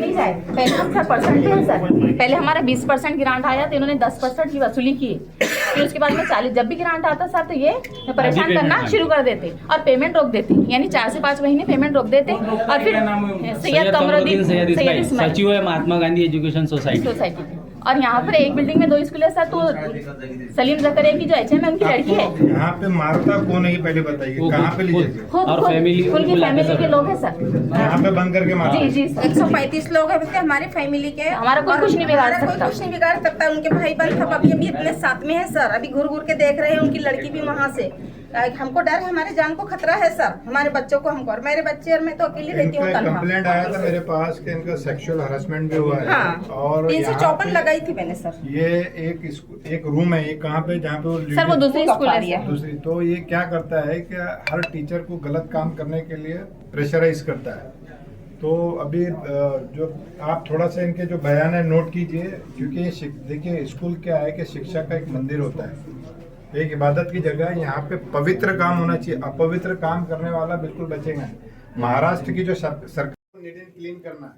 नहीं जाए। पहले हम सर परसेंट थे सर, पहले हमारा 20% ग्रांट आया तो इन्होंने 10% की वसूली की। फिर उसके बाद में 40, जब भी ग्रांट आता सर तो ये परेशान करना शुरू कर देते और पेमेंट रोक देते, यानी 4 से 5 महीने पेमेंट रोक देते। और फिर सैयद कमरुद्दीन सैयद इस्माइल सचिव है महात्मा गांधी एजुकेशन सोसाइटी। और यहाँ पर एक बिल्डिंग में 2 स्कूल है सर, तो सलीम जकरिया की जो HM है उनकी लड़की है। यहाँ पे मारता कौन है पहले बताइए, कहाँ पे लीजिए? खुद फैमिली के लोग हैं सर, यहाँ पे बंद करके मारता है। जी 135 लोग हैं उसके, हमारे फैमिली के। हमारा कोई कुछ नहीं बिगाड़ सकता। कोई कुछ नहीं बिगाड़ सकता। उनके भाई बहन सब अभी इतने साथ में है सर, अभी घूर घूर के देख रहे हैं। उनकी लड़की भी वहाँ से। हमको डर है, हमारे जान को खतरा है सर, हमारे बच्चों को, हमको और मेरे बच्चे, और मैं तो अकेली रहती हूँ। कंप्लेंट आया था मेरे पास कि इनका सेक्सुअल हरासमेंट भी हुआ है। हाँ, और 354 लगाई थी मैंने सर। ये एक रूम है, ये कहाँ पे, जहाँ पे सर वो दूसरी स्कूल है। दूसरी, तो ये क्या करता है कि हर टीचर को गलत काम करने के लिए प्रेशराइज करता है। तो अभी जो आप थोड़ा सा इनके जो बयान है नोट कीजिए, क्योंकि देखिए स्कूल क्या है कि शिक्षा का एक मंदिर होता है, एक इबादत की जगह है। यहाँ पे पवित्र काम होना चाहिए, अपवित्र काम करने वाला बिल्कुल बचेगा। महाराष्ट्र की जो सरकार नीट एंड क्लीन करना है,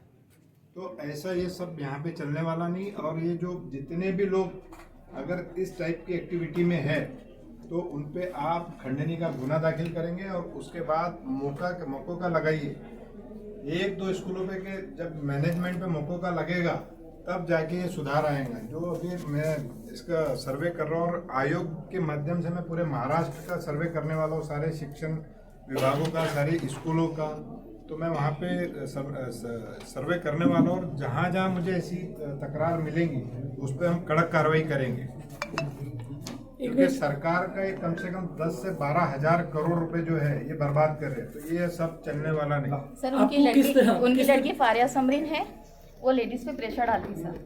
तो ऐसा ये सब यहाँ पे चलने वाला नहीं। और ये जो जितने भी लोग अगर इस टाइप की एक्टिविटी में है तो उन पे आप खंडनी का गुना दाखिल करेंगे और उसके बाद मौकों का लगाइए। 1-2 स्कूलों पे के जब मैनेजमेंट पे मौकों का लगेगा तब जाके ये सुधार आएगा। जो अभी मैं इसका सर्वे कर रहा हूँ और आयोग के माध्यम से मैं पूरे महाराष्ट्र का सर्वे करने वाला हूँ, सारे शिक्षण विभागों का, सारे स्कूलों का। तो मैं वहाँ पे सर्वे करने वाला हूँ और जहाँ जहाँ मुझे ऐसी तकरार मिलेंगी उस पर हम कड़क कार्रवाई करेंगे। क्योंकि सरकार का कम से कम 10 से 12 हजार करोड़ रुपए जो है ये बर्बाद कर रहे हैं, तो ये सब चलने वाला नहीं। सर उनकी लड़की फारिया समरीन है, वो लेडीज पे प्रेशर डालती सर,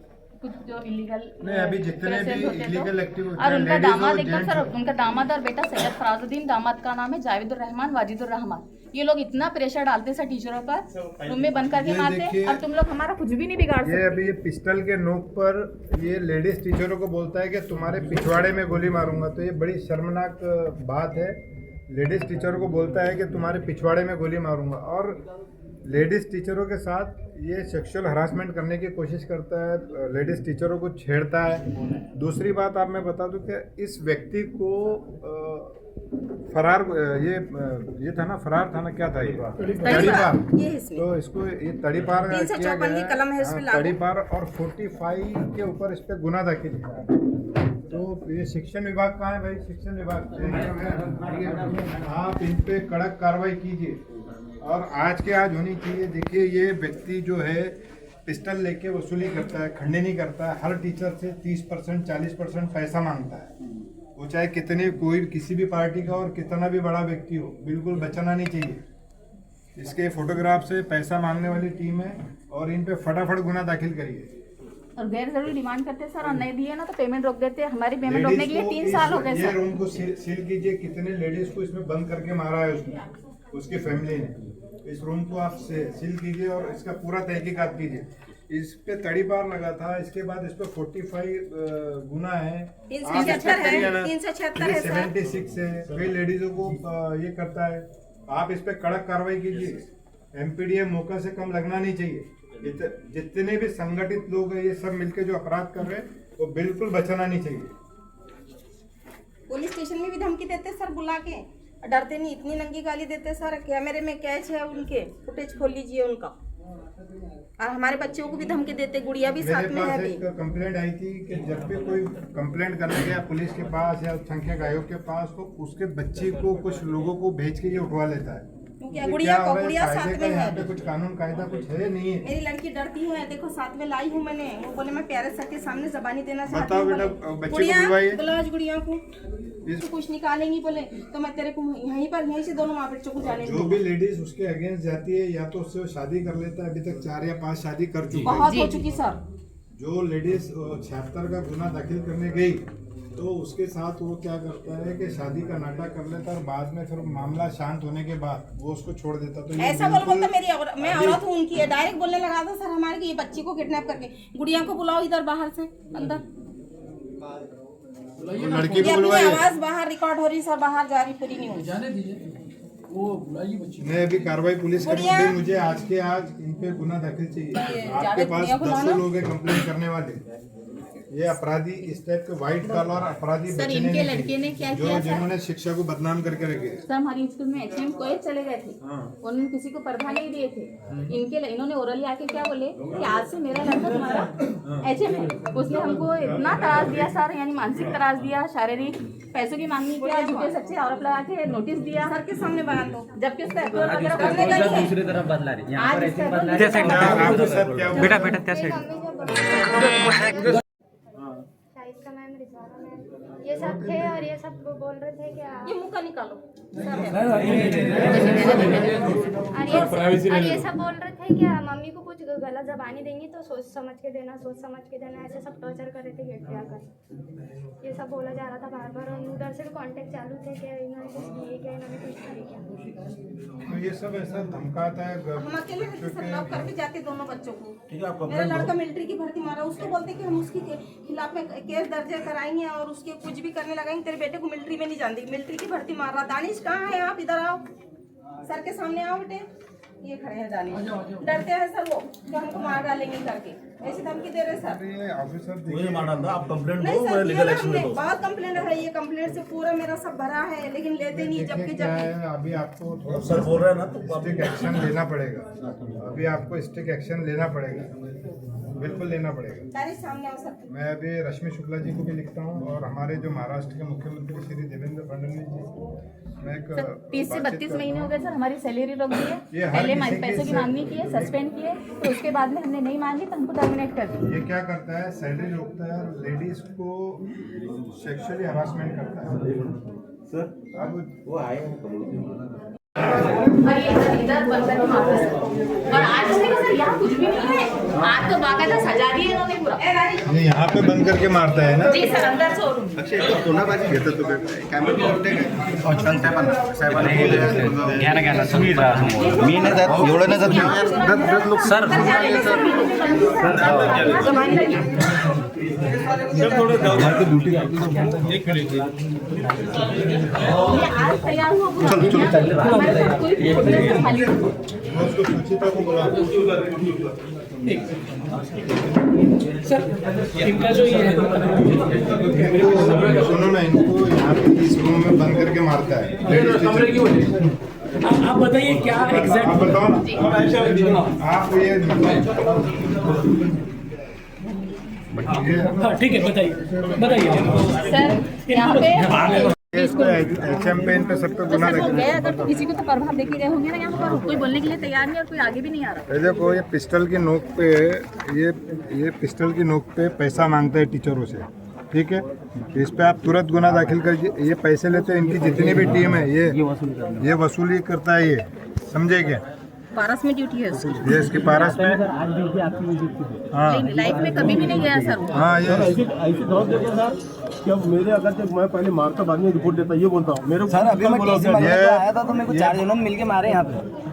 कुछ जो इलीगल नहीं, अभी जितने भी इलीगल एक्टिविटी, और उनका दामाद एकदम सर, उनका दामाद और बेटा सैयद फराजुद्दीन, दामाद का नाम है जावेदुर रहमान वाजिदुर रहमान। ये लोग इतना प्रेशर डालते सर टीचरों पर, रूम में बंद करके मारते, और तुम लोग हमारा कुछ भी नहीं बिगाड़ सकते। ये अभी ये पिस्टल के नोक पर ये लेडीज टीचरों को बोलता है कि तुम्हारे पिछवाड़े में गोली मारूंगा, तो ये बड़ी शर्मनाक बात है। लेडीज टीचरों को बोलता है कि तुम्हारे पिछवाड़े में गोली मारूंगा, और लेडीज टीचरों के साथ ये सेक्सुअल हरासमेंट करने की कोशिश करता है, लेडीज टीचरों को छेड़ता है। दूसरी बात आप मैं बता दूं कि इस व्यक्ति को फरार, ये था ना, फरार था ना, क्या था ये, तड़ीपार। तो इसको ये तड़ीपार किया गया है, तड़ीपार, और 45 के ऊपर इस पे गुना दाखिल है। तो ये शिक्षण विभाग कहाँ है भाई? शिक्षण विभाग, आप इन पे कड़क कार्रवाई कीजिए और आज के आज होनी चाहिए। देखिए ये व्यक्ति जो है पिस्टल लेके वसूली करता है, खंडनी करता है, हर टीचर से 30% 40% पैसा मांगता है। वो चाहे कितने, कोई किसी भी पार्टी का और कितना भी बड़ा व्यक्ति हो, बिल्कुल बचना नहीं चाहिए। इसके फोटोग्राफ से पैसा मांगने वाली टीम है और इन पे फटाफट गुना दाखिल करिए। और गैर जरूरी डिमांड करते हैं सर, और नहीं दिए ना तो पेमेंट रोक देते हैं। हमारी पेमेंट रोकने के लिए 3 साल हो गए सर। ये रूम को सील कीजिए। कितने लेडीज को इसमें बंद करके मारा है उसने, उसकी फैमिली ने। इस रूम को आप सील कीजिए और इसका पूरा तहकीकात कीजिए। इस पे तड़ीपार लगा था, इसके बाद इस पे 45 गुना है, 376 है, 76 है। कई लेडीजों को ये करता है। आप इस पे कड़क कार्रवाई कीजिए। एमपीडीए मौका से कम लगना नहीं चाहिए। जितने भी संगठित लोग हैं ये सब मिलके जो अपराध कर रहे हैं वो बिल्कुल बचना नहीं चाहिए। पुलिस स्टेशन में भी धमकी देते सर, बुला के, डरते नहीं, इतनी नंगी गाली देते सर। कैमरे में कैच है उनके, फुटेज खोल लीजिए उनका। और हमारे बच्चों को भी धमकी देते, गुड़िया भी साथ में है। अभी एक कंप्लेंट आई थी कि जब भी कोई कंप्लेंट करने गया पुलिस के पास या संख्यक आयोग के पास, तो उसके बच्चे को कुछ लोगों को भेज के ये उठवा लेता है। गुड़िया साथ में है। पे कुछ कानून कायदा कुछ है नहीं है। मेरी लड़की डरती है, देखो साथ में लाई हूँ मैंने। वो बोले मैं प्यारे सर के सामने जबानी देना चाहती बताओ हूँ। बेटा, बच्चे को बुलवाइए। बुलाओ गुड़िया को, कुछ निकालेंगी बोले तो मैं तेरे को यहीं से दोनों माँ बच्चों को जाने जो भी लेडीज उसके अगेंस्ट जाती है या तो उससे शादी कर लेता है। अभी तक 4 या 5 शादी कर चुकी है। बहुत हो चुकी सर। जो लेडीज 76 का गुना दाखिल करने गई तो उसके साथ वो क्या करता है कि शादी का नाटक कर लेता है और बाद में फिर मामला शांत होने के बाद वो उसको छोड़ देता। तो ऐसा बोलता मैं औरत हूँ उनकी है, डायरेक्ट बोलने लगा था सर हमारे की बच्ची को किडनैप करके। गुड़िया को बुलाओ इधर बाहर से अंदर, लड़की को बुलवाइए। आवाज बाहर रिकॉर्ड हो रही सर, बाहर जा रही, पूरी नहीं हो। मैं अभी कार्रवाई पुलिस करूंगी, मुझे आज के आज इन पे गुना दाखिल चाहिए। आपके पास 10 लोग हैं कंप्लेंट करने वाले, ये अपराधी इस टाइप के व्हाइट कॉलर अपराधी सर, बचने इनके नहीं लड़के ने क्या जो किया सर? जिन्होंने शिक्षा को बदनाम करके रखे। सर हमारी स्कूल में एचएम कोई चले गए थे, उन्होंने किसी को पर्दा नहीं दिए थे। इन्होंने ओरली आके क्या बोले कि आज से मेरा लड़का तुम्हारा एचएम है। उसने हमको इतना त्रास दिया सर, यानी मानसिक त्रास दिया, शारीरिक, पैसों की मांगनी किया, झूठे सच्चे आरोप लगा के नोटिस दिया। सर के सामने बयान दो। जबकि उसका एफआईआर वगैरह उसका करने गए थे। दूसरी तरफ बदला रही, यहाँ आज पर इसका ऐसे बदला एफआईआर रही। आपके साथ क्या हुआ? बेटा बेटा क्या side Shaista ma'am, Rizwana ma'am, ये सब थे और ये सब बोल रहे थे कि ये मुंह का निकालो। और ये सब बोल रहे थे कि मम्मी को कुछ गलत जबानी देंगी तो सोच समझ के देना, ऐसे सब टॉर्चर कर रहे थे गेट पे आकर। ये सब बोला जा रहा था बार बार, और उधर से भी कांटेक्ट चालू थे कि इन्होंने कुछ दिए क्या, इन्होंने कुछ करे क्या। तो ये सब ऐसा धमकाता है। हम अकेले रहते सर, लॉक करके जाते दोनों बच्चों को। मेरा लड़का मिलिट्री की भर्ती मारा, उसको बोलते कि हम उसके खिलाफ में केस दर्ज कराएंगे और उसके कुछ भी करने लगाएंगे। तेरे बेटे को मिलिट्री में नहीं जानती, मिलिट्री की भर्ती मार रहा। दानिश कहाँ है? आप इधर आओ, सर के सामने आओ बेटे। ये खड़े हैं दानिश, डरते हैं सर वो कि हमको मार डालेंगे करके, ऐसी धमकी दे रहे सर। ये ऑफिसर मुझे मार डालता, आप कंप्लेंट नहीं दो, सर, मैं किया लीगल ना एक्शन हमने, लेता हूँ। बहुत कंप्लेंट है। ये कंप्लेंट से पूरा मेरा सब भरा है, लेकिन लेते नहीं। जबकि क्या जब है, अभी आपको थोड़ा सर बोल रहे हैं ना तो स्ट्रिक्ट एक्शन लेना पड़ेगा। अभी आपको स्ट्रिक्ट एक्शन लेना पड़ेगा, बिल्कुल लेना पड़ेगा। दानिश सामने आओ सर। मैं अभी रश्मि शुक्ला जी को भी लिखता हूँ और हमारे जो महाराष्ट्र के मुख्यमंत्री श्री देवेंद्र फडणवीस जी, मैं एक सर 30 से 32 महीने हो गए सर, हमारी सैलरी रोक दी है। ये हर पहले किसी की पैसों की मांगनी की है, सस्पेंड किए, तो उसके बाद में हमने नहीं मांगी तो हमको टर्मिनेट कर दिया। ये क्या करता है, सैलरी रोकता है, लेडीज को सेक्सुअली हरासमेंट करता है। सर अब वो आए और ये सर इधर बंद करके मारते सर। और आज उसने कहा सर यहाँ कुछ भी नहीं है, आज तो बाकायदा सजा दी है इन्होंने पूरा। ये यहाँ पे बंद करके मारता है ना। जी सर, अंदर शोरूम। आज तैयार हुआ उसको सुचिता को बुला। इनका जो ये है सुनो ना, इनको यहाँ पे इस रूम में बंद करके मारता है। आप बताइए क्या आप एग्जैक्ट बताओ ना, आप ये हाँ ठीक है, बताइए सर यहाँ पे एचएम पे इन पे सब पे तो गुना सर हो लगे। गए, अगर तो किसी को तो प्रभाव देखे गए होंगे ना यहाँ पर, कोई बोलने के लिए तैयार नहीं और कोई आगे भी नहीं आ रहा। ये देखो, ये पिस्टल की नोक पे ये पिस्टल की नोक पे पैसा मांगता है टीचरों से, ठीक है। इस पे आप तुरंत गुना दाखिल कर, ये पैसे लेते हैं, इनकी जितनी भी टीम है ये वसूली करता है, ये समझे क्या? पारस में ड्यूटी है उसकी, ये इसकी पारस में, हाँ लेकिन लाइफ में कभी भी नहीं गया सर वो। हाँ, ये ऐसी धमक देते सर कि अब मेरे अगर जब मैं पहले मारता बाद में रिपोर्ट देता, ये बोलता हूँ मेरे सर अभी मैं टीसी मांगने ये- को आया था तो मेरे को 4 जनों ने मिलके मारे यहाँ पे।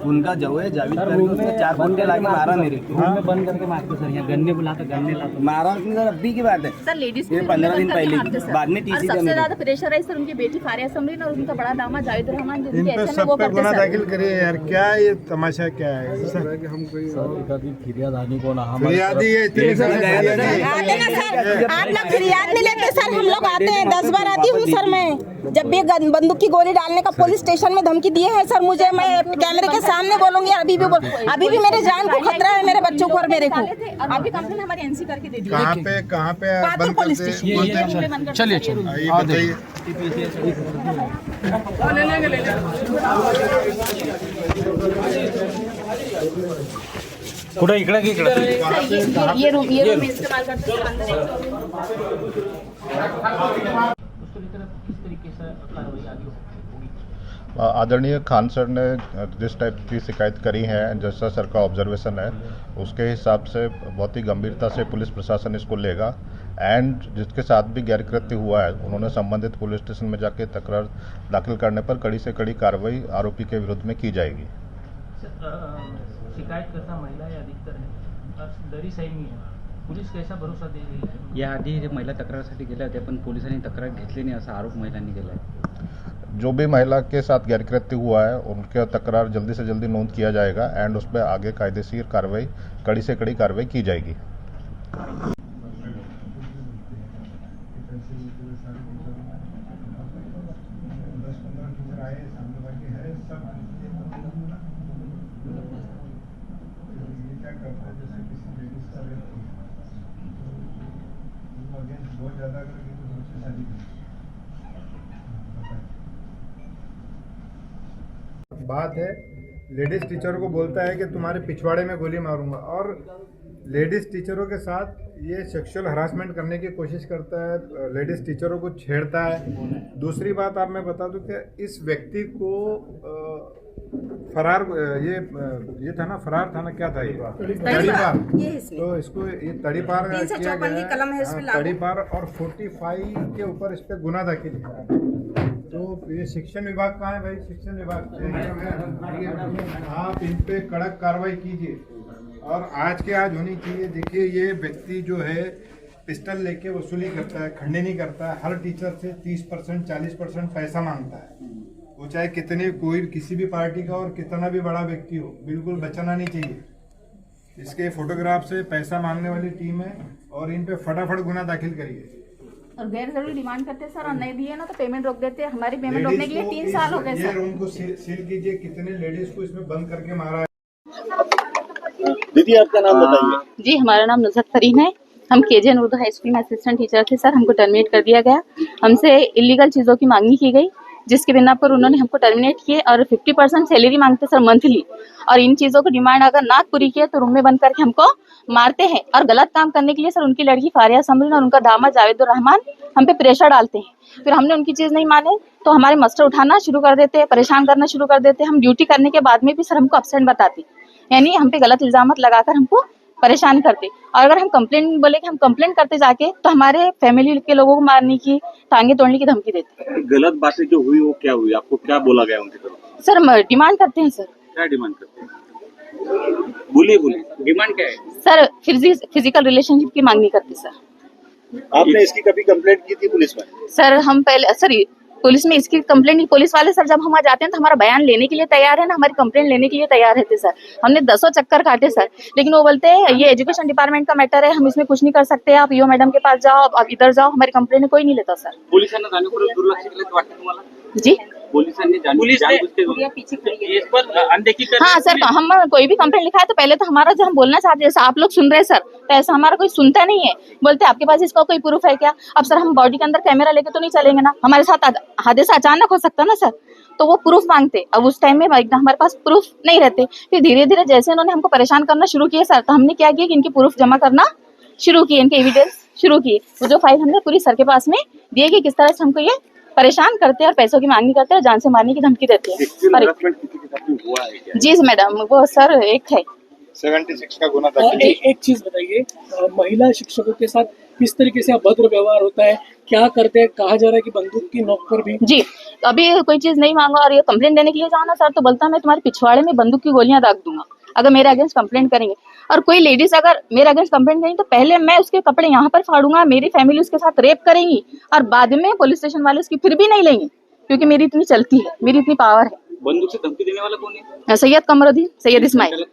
उनका जो है जावेद करके उसने 4 घंटे लाके मारा मेरे को। रूम में बंद करके मारते सर, यहाँ गन्ने बुलाता गन्ने लाता मारा उसने सर। अभी की बात है सर लेडीज ये 15 दिन पहले बाद में टीसी सबसे ज्यादा प्रेशर है सर उनकी बेटी फारिया समरीन और उनका बड़ा दामाद जावेद रहमान, इन जिनके पे एचएम में सब वो पे करते गुना सर। दाखिल करिए यार, क्या ये तमाशा क्या है? फिरियादी है इतनी सारी फिरियादी। आते ना सर, आप लोग फिरियाद नहीं लेते सर, हम लोग आते हैं। 10 बार आती हूँ सर मैं। जब भी बंदूक की गोली डालने का पुलिस स्टेशन में धमकी दिए हैं सर मुझे, मैं कैमरे के सामने बोलूंगी। अभी भी मेरे जान को खतरा है, मेरे बच्चों को और मेरे को। अभी कंप्लेन हमारी एनसी करके दे दी। कहाँ पे बंद पुलिस करते स्टेशन। हैं? चलिए आइए बताइए। कुठं इकडे की इकडे ये रूम इस्तेमाल करते हैं अंदर एक उसको लेकर किस तरीके से कार्रवाई आगे होगी? आदरणीय खान सर ने जिस टाइप की शिकायत करी है, जैसा सर का ऑब्जर्वेशन है, उसके हिसाब से बहुत ही गंभीरता से पुलिस प्रशासन इसको लेगा। एंड जिसके साथ भी गैरकृत्य हुआ है उन्होंने संबंधित पुलिस स्टेशन में जाके तकरार दाखिल करने पर कड़ी से कड़ी कार्रवाई आरोपी के विरुद्ध में की जाएगी। शिकायत करता महिला या अधिकतर है, दरी सही नहीं है, पोलीस कैसा भरोसा दे रही है? याआधी महिला तक्रारसाठी गेल्या होत्या पण पोलिसांनी तक्रार घेतली नाही असा आरोप महिलांनी केला आहे। जो भी महिला के साथ गैरकृत्य हुआ है उनका तकरार जल्दी से जल्दी नोंद किया जाएगा एंड उस पर आगे कायदेशीर कार्रवाई, कड़ी से कड़ी कार्रवाई की जाएगी। बात है लेडीज टीचर को बोलता है कि तुम्हारे पिछवाड़े में गोली मारूंगा, और लेडीज टीचरों के साथ ये सेक्सुअल हरासमेंट करने की कोशिश करता है, लेडीज टीचरों को छेड़ता है। दूसरी बात आप मैं बता दूं कि इस व्यक्ति को फरार ये था ना, फरार था ना, क्या था ये तड़ीपार, ये इसमें तो इसको ये तड़ीपार 354 की कलम है इस पे लागू। तड़ीपार और 45 के ऊपर इस पे गुना दाखिल है। तो ये शिक्षण विभाग कहाँ है भाई? शिक्षण विभाग, आप इन पे कड़क कार्रवाई कीजिए और आज के आज होनी चाहिए। देखिए ये व्यक्ति जो है पिस्टल लेके वसूली करता है, खंडनी करता है, हर टीचर से 30% 40% पैसा मांगता है। वो चाहे कितने कोई किसी भी पार्टी का और कितना भी बड़ा व्यक्ति हो, बिल्कुल बचाना नहीं चाहिए। इसके फोटोग्राफ से पैसा मांगने वाली टीम है और इन पे फटाफट गुना दाखिल करिए। और गैर जरूरी डिमांड करते हैं सर, और नहीं दिए ना तो पेमेंट रोक देते हैं। हमारी पेमेंट रोकने के लिए 3 साल हो गए ये सर। रूम को सील कीजिए। कितने लेडीज को इसमें बंद करके मारा है? दीदी आपका नाम बताइए। जी, हमारा नाम नुसरत फरीन है। हम केजेएन उर्दू हाई स्कूल में असिस्टेंट टीचर थे सर। हमको टर्मिनेट कर दिया गया। हमसे इलीगल चीज़ों की मांगनी की गई, जिसके बिना पर उन्होंने हमको टर्मिनेट किए और 50% सैलरी मांगते सर मंथली। और इन चीज़ों को डिमांड अगर ना पूरी किए तो रूम में बंद करके हमको मारते हैं। और गलत काम करने के लिए सर उनकी लड़की फारिया समरीन और उनका दामाद जावेदुर रहमान हम पे प्रेशर डालते हैं। फिर हमने उनकी चीज़ नहीं माने तो हमारे मास्टर उठाना शुरू कर देते हैं, परेशान करना शुरू कर देते हैं। हम ड्यूटी करने के बाद में भी सर हमको एब्सेंट बताते, यानी हम पे गलत इल्जामत लगाकर हमको परेशान करते। और अगर हम कंप्लेंट बोले कि हम कंप्लेंट करते जाके तो हमारे फैमिली के लोगों को मारने की, टांगे तोड़ने की धमकी देते। गलत बातें जो हुई वो क्या हुई, आपको क्या बोला गया उनकी तरफ? सर डिमांड करते हैं सर। क्या डिमांड करते हैं? बोलिए डिमांड क्या है? सर फिजिकल रिलेशनशिप की मांगनी करते सर। आपने इसकी कभी कंप्लेंट की थी पुलिस में? सर हम पहले सर पुलिस में इसकी कंप्लेंट, पुलिस वाले सर जब हम वहाँ जाते हैं तो हमारा बयान लेने के लिए तैयार है ना, हमारी कंप्लेंट लेने के लिए तैयार रहते सर। हमने 10 चक्कर काटे सर, लेकिन वो बोलते हैं ये एजुकेशन डिपार्टमेंट का मैटर है, हम इसमें कुछ नहीं कर सकते, आप ईओ मैडम के पास जाओ, आप इधर जाओ, हमारी कंप्लेंट कोई नहीं लेता सर। पोलिसांना जाणीवपूर्वक दुर्लक्ष केलं वाटतं तुम्हाला? जी, पोलिसांनी अनदेखी कर। हाँ सर, हम कोई भी कंप्लेंट लिखा है तो पहले तो हमारा जो हम बोलना चाहते हैं, जैसा आप लोग सुन रहे हैं सर, तो ऐसा हमारा कोई सुनता नहीं है। बोलते आपके पास इसका कोई प्रूफ है क्या? अब सर हम बॉडी के अंदर कैमरा लेके तो नहीं चलेंगे ना, हमारे साथ हादसा अचानक हो सकता ना सर, तो वो प्रूफ मांगते। अब उस टाइम में हमारे पास प्रूफ नहीं रहते। फिर धीरे धीरे जैसे इन्होंने हमको परेशान करना शुरू किया सर, तो हमने क्या किया कि इनकी प्रूफ जमा करना शुरू किए, इनके एविडेंस शुरू किए। वो जो फाइल हमने पूरी सर के पास में दिए कि किस तरह से हमको ये परेशान करते हैं और पैसों की मांगनी करते हैं, जान से मारने की धमकी देते हैं। जी मैडम, वो सर एक है 76 का गुना था। एक चीज बताइए, महिला शिक्षकों के साथ किस तरीके से अभद्र व्यवहार होता है, क्या करते हैं? कहा जा रहा है कि बंदूक की नोक पर भी। जी, अभी कोई चीज नहीं मांगा और ये कंप्लेंट देने के लिए जाओ ना सर, तो बोलता मैं तुम्हारे पिछवाड़े में बंदूक की गोलियां दाग दूंगा अगर मेरे अगेंस्ट कंप्लेंट करेंगे। और कोई लेडीज अगर मेरे अगेंस्ट कंप्लेंट करेंगी तो पहले मैं उसके कपड़े यहाँ पर फाड़ूंगा, मेरी फैमिली उसके साथ रेप करेंगी और बाद में पुलिस स्टेशन वाले उसकी फिर भी नहीं लेंगे, क्योंकि मेरी इतनी चलती है, मेरी इतनी पावर है। बंदूक से धमकी देने वाला कौन है? सैयद कमरुद्दीन, सैयद इस्माइल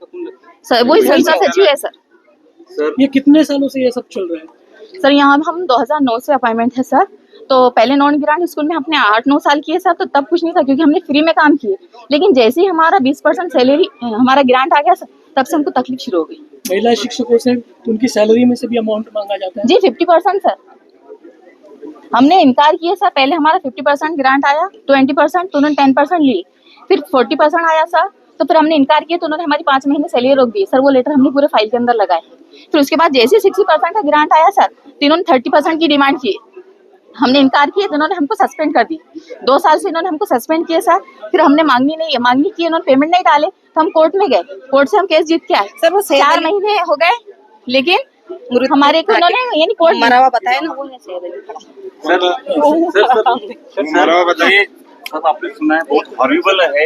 सर, वही सचिव है सर। ये कितने सालों से ये सब चल रहा है सर? यहाँ हम 2009 से अपॉइंटमेंट है सर। तो पहले नॉन ग्रांट स्कूल में हमने 8-9 साल किए सर, तो तब कुछ नहीं था क्योंकि हमने फ्री में काम किए। लेकिन जैसे ही हमारा 20% सैलरी हमारा ग्रांट आ गया सर, तब से हमको तकलीफ शुरू हो गई। महिला शिक्षकों से उनकी सैलरी में से भी अमाउंट मांगा जाता है? जी 50% सर। हमने इनकार किया सर, पहले हमारा 50% ग्रांट आया, 20% तो उन्होंने 10% ली, फिर 40% आया सर, तो फिर हमने इनकार किया तो उन्होंने हमारी 5 महीने सैलरी रोक दी सर। वो लेटर हमने पूरे फाइल के अंदर लगाए। फिर उसके बाद जैसे 60% का ग्रांट आया सर, तो इन्होंने 30% की डिमांड की। हमने इनकार किया तो इन्होंने हमको सस्पेंड कर दी। 2 साल से इन्होंने हमको सस्पेंड किया सर। फिर हमने मांगनी की, इन्होंने पेमेंट नहीं डाले तो हम कोर्ट में गए, कोर्ट से हम केस जीत के आए सर। वो 4 महीने हो गए, लेकिन हमारे को उन्होंने यानी कोर्ट मरवा बताया ना, वो मरवा बताइए सब आपने सुना है, बहुत हॉरिबल है।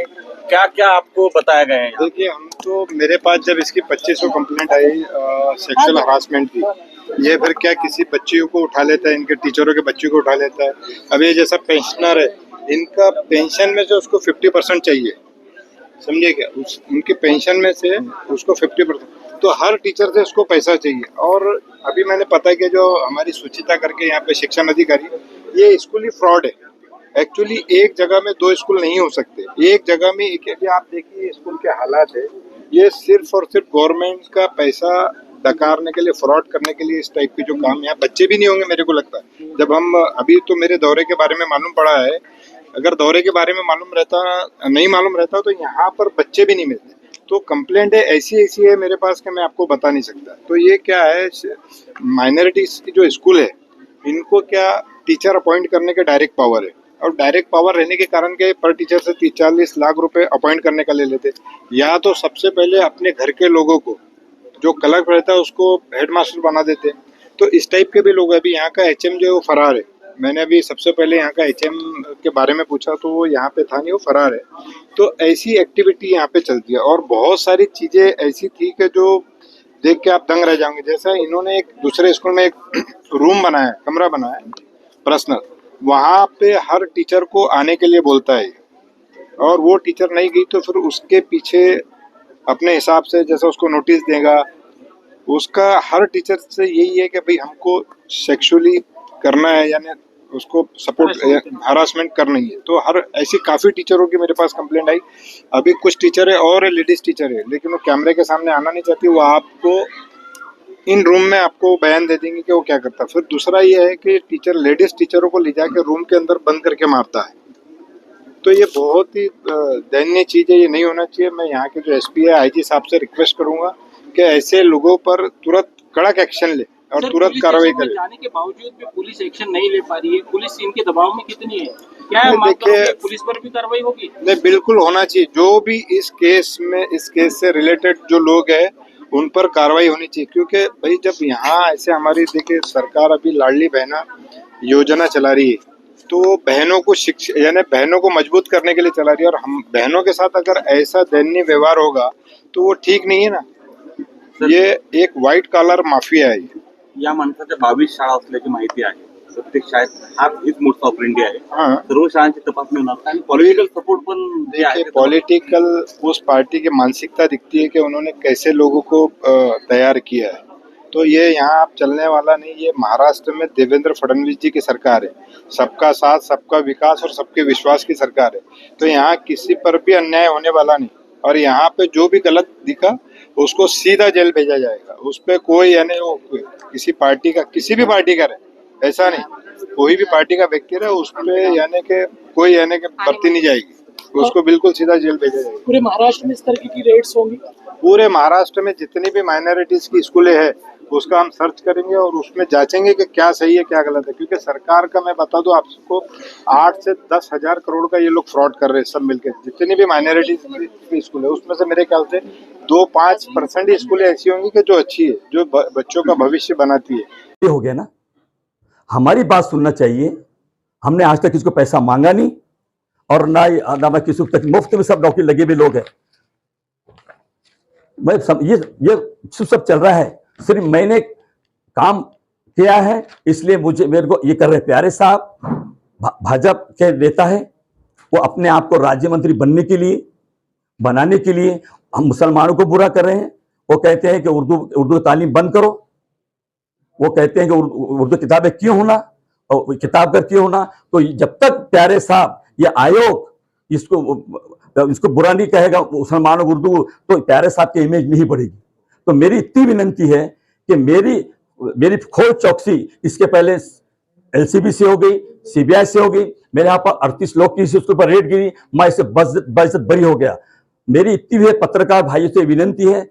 क्या क्या आपको बताया गया है? देखिए, हम तो मेरे पास जब इसकी 2500 कंप्लेंट आई सेक्सुअल हरासमेंट की, ये फिर क्या किसी बच्चियों को उठा लेता है, इनके टीचरों के बच्चों को उठा लेता है। अब ये जैसा पेंशनर है, इनका पेंशन में से उसको 50% चाहिए, समझे क्या? उनके पेंशन में से उसको 50%, तो हर टीचर से उसको पैसा चाहिए। और अभी मैंने पता कि जो हमारी सुचिता करके यहाँ पे शिक्षण अधिकारी, ये स्कूल ही फ्रॉड है। एक्चुअली एक जगह में 2 स्कूल नहीं हो सकते, एक जगह में एक। अभी आप देखिए स्कूल के हालात है, ये सिर्फ और सिर्फ गवर्नमेंट का पैसा डकारने के लिए, फ्रॉड करने के लिए इस टाइप के जो काम यहाँ बच्चे भी नहीं होंगे मेरे को लगता है। जब हम अभी तो मेरे दौरे के बारे में मालूम पड़ा है, अगर दौरे के बारे में नहीं मालूम रहता तो यहाँ पर बच्चे भी नहीं मिलते। तो कंप्लेंट है ऐसी है मेरे पास कि मैं आपको बता नहीं सकता। तो ये क्या है, माइनॉरिटीज की जो स्कूल है इनको क्या टीचर अपॉइंट करने के डायरेक्ट पावर है, और डायरेक्ट पावर रहने के कारण के पर टीचर से 30-40 लाख रुपए अपॉइंट करने का ले लेते। या तो सबसे पहले अपने घर के लोगों को, जो क्लर्क रहता है उसको हेडमास्टर बना देते। तो इस टाइप के भी लोग, अभी यहाँ का एचएम जो है वो फरार है। मैंने अभी सबसे पहले यहाँ का एचएम के बारे में पूछा तो वो यहाँ पे था नहीं, वो फरार है। तो ऐसी एक्टिविटी यहाँ पे चलती है, और बहुत सारी चीजें ऐसी थी कि जो देख के आप दंग रह जाओगे। जैसा इन्होंने एक दूसरे स्कूल में एक रूम बनाया, कमरा बनाया पर्सनल, वहाँ पे हर टीचर को आने के लिए बोलता है, और वो टीचर नहीं गई तो फिर उसके पीछे अपने हिसाब से जैसा उसको नोटिस देगा। उसका हर टीचर से यही है कि भाई हमको सेक्सुअली करना है, यानी उसको सपोर्ट हरासमेंट करनी है। तो हर ऐसी काफ़ी टीचरों की मेरे पास कंप्लेंट आई। अभी कुछ टीचर है और लेडीज टीचर है, लेकिन वो कैमरे के सामने आना नहीं चाहती। वो आपको इन रूम में आपको बयान दे देंगे कि वो क्या करता है। फिर दूसरा ये है कि टीचर लेडीज टीचरों को ले जाके रूम के अंदर बंद करके मारता है। तो ये बहुत ही दयनीय चीज़ है, ये नहीं होना चाहिए। मैं यहाँ के जो एसपी है, आईजी साहब से रिक्वेस्ट करूँगा कि ऐसे लोगों पर तुरंत कड़क एक्शन ले और तुरंत कार्रवाई करे। जाने के बावजूद भी पुलिस एक्शन नहीं ले पा रही है, पुलिस इनके दबाव में कितनी है? क्या देखिए, पुलिस पर भी कार्रवाई होगी? नहीं, बिल्कुल होना चाहिए। जो भी इस केस से रिलेटेड जो लोग हैं उन पर कार्रवाई होनी चाहिए, क्योंकि भाई जब यहाँ ऐसे हमारी देखिए सरकार अभी लाडली बहना योजना चला रही है, तो बहनों को शिक्षा यानी बहनों को मजबूत करने के लिए चला रही है, और हम बहनों के साथ अगर ऐसा दयनीय व्यवहार होगा तो वो ठीक नहीं है ना। ये एक व्हाइट कॉलर माफिया है। या माणसाच्या 22 शाळा असल्याची माहिती आहे। प्रत्येक शाळेत हीच मोठा ऑपरेंडी आहे। सर्व शाळांची तपासणी होणार आणि पॉलिटिकल सपोर्ट पण जे आहे, पॉलिटिकल उस पार्टी की मानसिकता दिखती है कि उन्होंने कैसे लोगों को तैयार किया है। तो ये यहाँ आप चलने वाला नहीं। ये महाराष्ट्र में देवेंद्र फडणवीस जी की सरकार है, सबका साथ, सबका विकास और सबके विश्वास की सरकार है। तो यहाँ किसी पर भी अन्याय होने वाला नहीं, और यहाँ पे जो भी गलत दिखा उसको सीधा जेल भेजा जाएगा। उस पर कोई यानी वो किसी पार्टी का, किसी भी पार्टी का रहे, ऐसा नहीं, कोई भी पार्टी का व्यक्ति रहे उस पे यानी के कोई यानी के बरती नहीं जाएगी, उसको बिल्कुल सीधा जेल भेजा जाएगा। पूरे महाराष्ट्र में इस तरह की रेड्स होंगी? पूरे महाराष्ट्र में जितनी भी माइनॉरिटीज की स्कूलें हैं उसका हम सर्च करेंगे और उसमें जांचेंगे कि क्या सही है क्या गलत है। क्योंकि सरकार का मैं बता दूं आपको 8 से 10 हजार करोड़ का ये लोग फ्रॉड कर रहे हैं सब मिलकर। जितनी भी माइनॉरिटीज की स्कूल है उसमें से मेरे ख्याल से 2-5% ही स्कूलें ऐसी होंगी कि जो अच्छी है, जो बच्चों का भविष्य बनाती है। ये हो गया ना, हमारी बात सुनना चाहिए। हमने आज तक किसको पैसा मांगा नहीं, और ना मैं किसी तक मुफ्त में सब नौकरी लगे हुए लोग हैं। ये सब चल रहा है, सिर्फ मैंने काम किया है इसलिए मेरे को ये कर रहे। प्यारे साहब भाजपा के नेता है, वो अपने आप को राज्य मंत्री बनाने के लिए हम मुसलमानों को बुरा कर रहे हैं। वो कहते हैं कि उर्दू तालीम बंद करो, वो कहते हैं कि उर्दू किताबें क्यों होना और किताब कर क्यों होना। तो जब तक प्यारे साहब ये आयोग इसको बुरा नहीं कहेगा मुसलमानों को उर्दू, तो प्यारे साहब की इमेज नहीं बढ़ेगी। तो मेरी इतनी विनंती है कि मेरी खोज चौकसी इसके पहले एलसीबी से हो गई, सीबीआई से हो गई। मेरे यहाँ पर 38 लोग की उसके ऊपर रेड गिरी, मैं इससे बइज्जत बरी हो गया। मेरी इतनी भी पत्रकार भाइयों से विनंती है